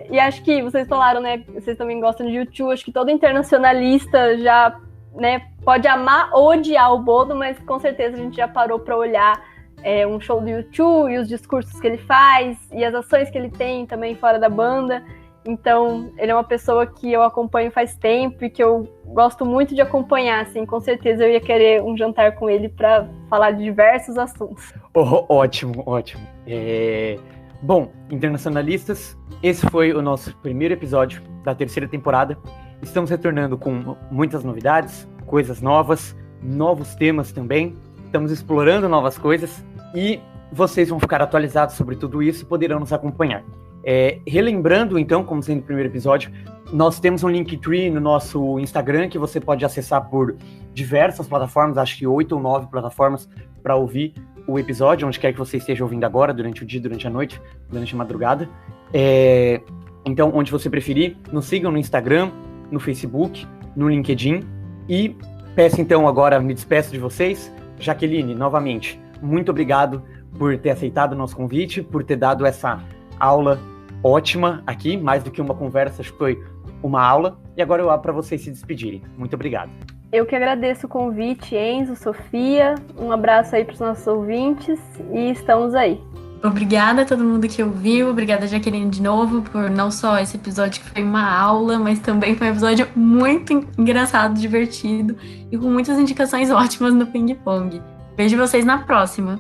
E acho que vocês falaram, né? Vocês também gostam de U2. Acho que todo internacionalista já, né, pode amar ou odiar o Bono, mas com certeza a gente já parou para olhar um show do U2 e os discursos que ele faz e as ações que ele tem também fora da banda. Então, ele é uma pessoa que eu acompanho faz tempo e que eu gosto muito de acompanhar, assim. Com certeza eu ia querer um jantar com ele para falar de diversos assuntos. Ótimo. Bom, internacionalistas, esse foi o nosso primeiro episódio da terceira temporada. Estamos retornando com muitas novidades, coisas novas, novos temas também. Estamos explorando novas coisas e vocês vão ficar atualizados sobre tudo isso e poderão nos acompanhar. Relembrando, então, como sendo o primeiro episódio, nós temos um Linktree no nosso Instagram que você pode acessar por diversas plataformas, acho que 8 ou 9 plataformas, para ouvir o episódio, onde quer que você esteja ouvindo agora, durante o dia, durante a noite, durante a madrugada. Então, onde você preferir, nos sigam no Instagram, no Facebook, no LinkedIn. E peço, então, agora, me despeço de vocês. Jaqueline, novamente, muito obrigado por ter aceitado o nosso convite, por ter dado essa aula ótima aqui, mais do que uma conversa, acho que foi uma aula. E agora eu abro para vocês se despedirem. Muito obrigado. Eu que agradeço o convite, Enzo, Sofia. Um abraço aí para os nossos ouvintes e estamos aí. Obrigada a todo mundo que ouviu, obrigada Jaqueline de novo por não só esse episódio que foi uma aula, mas também foi um episódio muito engraçado, divertido e com muitas indicações ótimas no ping-pong. Vejo vocês na próxima!